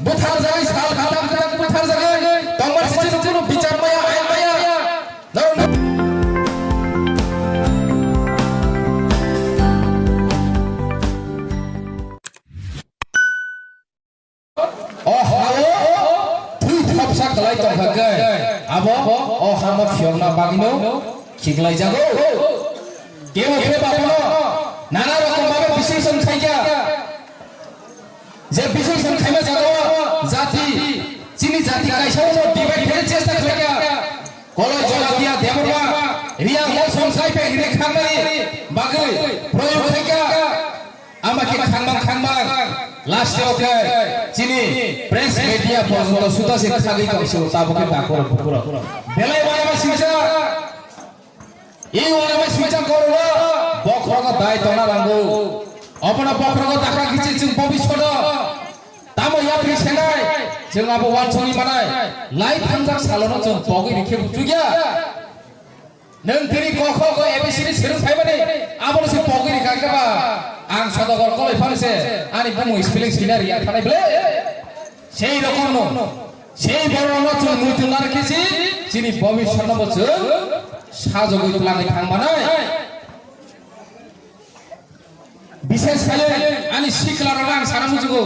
बुथारजानाय साल खालामजानाय बुथारजानाय दंबार सिथि जुनु बिचार माया आयेन माया Kalai tong bagai, abo, oh hama fiona bagino, kiglai jago, kemo kemo bagino, nana rokom bagai bising son kaya, je bising son kaya jago, jati, sini jati kai shono debate kere chesta kaya, kalau jola dia demurwa, ria mau son kai pe hire khamai, bagai, proyek kaya, ama kita khamang. Last oke, sini press media pun sudah sih kali kau suruh tahu kita korang. Belai mana masih macam, ini mana masih macam korang, bokroga dai tona rangu, apa bokroga takkan kicil jeng bobis kodo, tamu ya beri senai, jeng apa wan soni mana, lain hantar salon jeng bogi dikir juga, nengkiri koko ebisini serung saya mana, apa sih bogi dikir apa? Ang sodogor kolai false ani bumu spelling skinari আর খানাই বলে সেই রকম সেই বড় চুল মুতুনার কেছি যিনি ভবিষ্যৎ বছর সাজগই তুলাঙে থাংবানাই বিশেষ করে ani শিকলার রাং সারা মুজুগো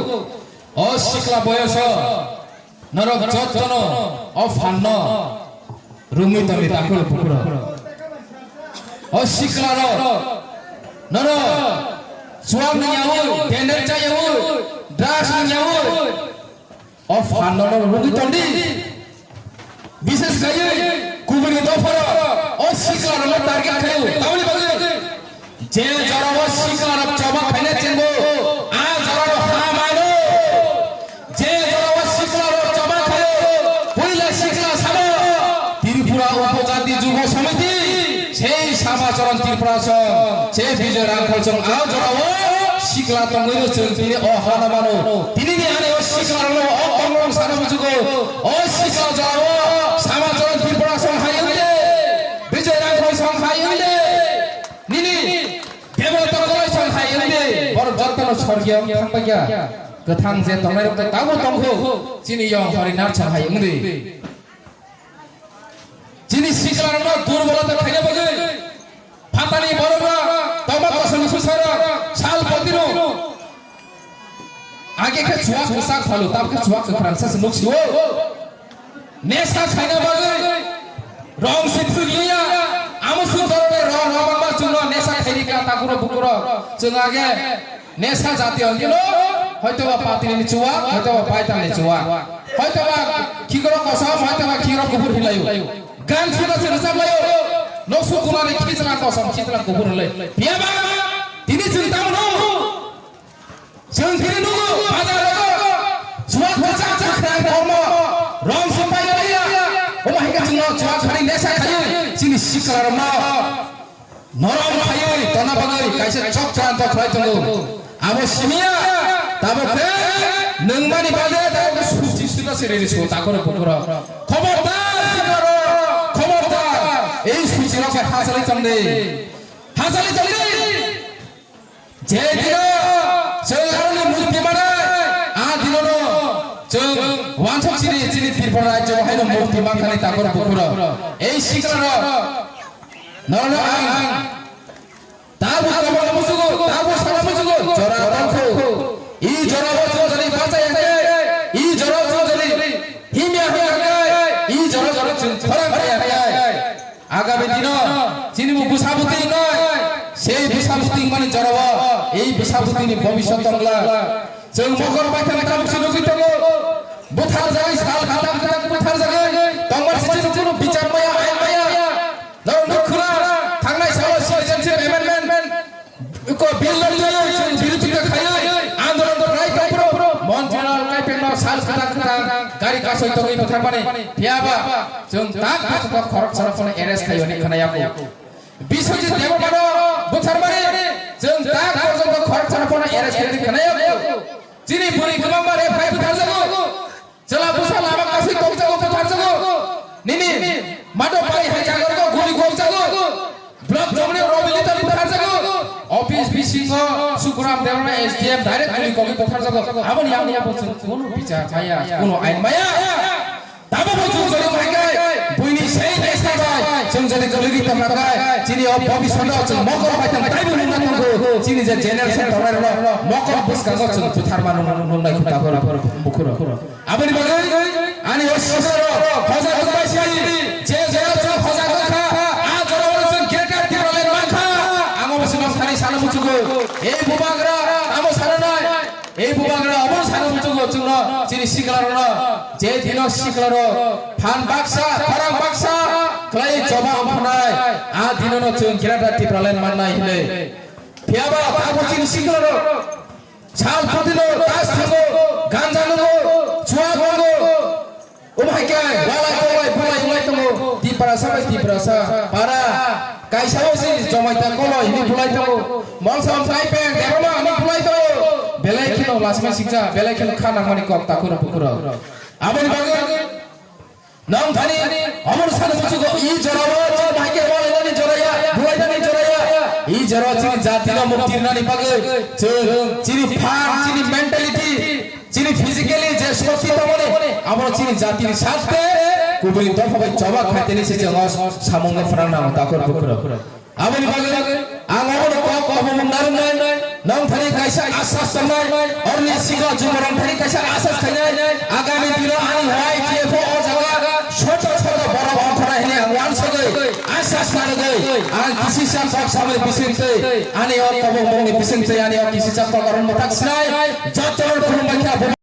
ও শিকলা বয়স নরক যতন ও ফান্ন রুমি তমি তাকল পুকুর ও শিকলার নরক Suam nyawa, tender cayawa, das nyawa, of hanor rugi tondi, bisnis kaya, kubur itu fara, oh siklar lo target kayu, tahu ni bagai, jel jarawa siklar coba kena cenggo, jarawa hamano, jel jarawa siklar coba kayu, puila siklar sama, Tripura Upajati Jugo Samiti, sei sama coran Tripura song, sei bijak rangkal song, jarawa sikla tonggoyo cengtini oh hana mano tini ni ane oh sikla lo oh kongrong sana mujugo oh sikla jarawa sama coran Tripura song hayunde bijak rangkal song hayunde nini dewa tonggoy song hayunde baru jatano sorgyam thangbagia gothang je tongnai rok tabu tongho chini yong harinar song hayunde chini sikla lo durbolata khaina bagai fatani borora tomat kosong susara sal potino आगे के चुआ खुशा खालो तब के चुआ के Francis नुक्स हो नेसा खाना बागे रंग से फुलिया आमुसु दरबे रंग रंग चुनो नेसा खाइरी का ताकुरो बुकुरो जों आगे नेसा जाति अंगिलो হয়তোবা পাতিনি চুয়া হয়তোবা পাইতানি চুয়া হয়তোবা কিগরো কসম হয়তোবা কিগরো কুকুর হিলায়ু গান শুনা রসাব লায়ু নকসু কুমারে খিজলা কসম খিজলা কুকুর হলাই বিয়াবা তিনি চিন্তা মনো जों kiri nunggu bazar suat baca cakra kormo rong sampai dia omah hingga jengno cuak hari desa kayu sini siklar ma norong kayu tanah bagai kaisa cok canto krai tunggu abo simia tabo pe nengmani bade tabo suci sudah sireni su takor pukura khobardar ei suci lo ke hasali tamde jedino Sekarang musim mana? Dinono, jeng wansok sini Tripura Raja wahai murti mangkali takor pukura. Siklar, nono ang, tabu kamu musugu, tabu salam musugu, jorang tangku, jorang musugu dari baca yang kaya, jorang musugu dari himya yang kaya, jorang orang kaya. Agak bedino, sini buku sabuting noy. সেই বিশাবুতি মানে জড়বা এই বিশাবুতি নি ভবিষ্যৎ তংলা जों মগর বাইথান কাম সুনুগি তঙ্গ বুথার জায়গায় সাল খালাম কাম বুথার জায়গায় তংবার city কোনো বিচার মায়া আইন মায়া নর নখরা থাংনাই সালো সিটিজেনশিপ অ্যামেন্ডমেন্ট কো বিল লইলে বিরোধিতা খাই আন্দোলন রাই কাপুরো মন্ত্রণালয় কাইপেন সাল খালা গাড়ি কাসই তঙ্গি বুথার মানে ফিয়াবা जों তাক পাছত খরক সরফনে এরেস্ট খাইনি খানায়াকো বিশ্বজিৎ দেবমানো বুথার মানে जों তাক পর্যন্ত খরক সরফনে এরেস্ট খাইনি খানায়াকো যিনি বুড়ি গোমাংবার এফআই বুথার জাগো জলা বুসা লামা কাসই তং জাগো বুথার জাগো নিনি মাডো পাই হাই জাগর গো গুলি গো জাগো ব্লক জমনে রবিলিতা বুথার জাগো অফিস বিসিং সুকুরাম 대로나 SDM 다이렉트 우리 거기 폭발자고 아버니 양이야 보슨 কোনো বিচার মায়া কোনো আইন মায়া 다보 보주 저리 말가이 부인이 세이 대사가이 정전에 걸리기 때문에 지니 법이선도 좀 먹어 파이팅 다이브 눈나는 거 지니 제 제너레이션 더라로 먹어 부스간 거 좀 부타르만 눈나이 부타거라 부크러 아버니 말가이 아니 여시서로 거자 거자시아니 제가 저 거자 거자 아 저러는 좀 개가 뛰어올래 많다 아무 무슨 상이 사는 무주고 에 부방그라 아무 사나나이 এই বুবাগরা অমর সানো মুচুগ চুন চিনি শিকলারন যে দিন শিকলার ফান বাক্সা ফরাং বাক্সা ক্লাই জবা ফনাই আ দিনন চুন কিরাটাতি প্রলেন মাননাই হলে ফিয়াবা তাবো চিনি শিকলার ছাল ফদিনো তাস থাগো গাঞ্জা নগো চুয়া গঙ্গো ও ভাই কে ওয়ালাই বুলাই তমো দিপারা সাবাই দিপারাসা পারা কাইসাও সি জমাইতা কলো ইনি বুলাই তমো মলসাম সাইপেন দেরমা ইনি বুলাই তমো বেলাই খেলো লাসমা শিখা বেলাই খেলো খানা মানি কক তাকুরা পুকুরা আবার বাগে নাম থানি অমর সান মুচুগো ই জরাবো চি ভাইকে বলাইদানি জরাইয়া বুলাইদানি জরাইয়া ই জরা চিনি জাতির মুক্তির নানি পাগে চিনি ফান চিনি মেন্টালিটি চিনি ফিজিক্যালি যে শক্তি তমনে আমরা চিনি জাতির সাথে কুবলি দফাবে জবা খাইতে নিছে যে সামনে ফরানা তাকুরা পুকুরা আবার বাগে আঙর কক অবমন্দার নাই নাম থানি কাইসা আশ্বাস তমাই অরনি সিগা জুমরন থানি কাইসা আশ্বাস খাইনাই আগামী দিন আনি হয় টিএফও ও জায়গা ছোট ছোট বড় বড় খরা হেনে ওয়ান সগে আশ্বাস করে গই আর ডিসিশন সব সামনে বিসিনতে আনি ও তব মনি বিসিনতে আনি ও ডিসিশন করন মতাক সিনাই যতর খুলুম বাখ্যা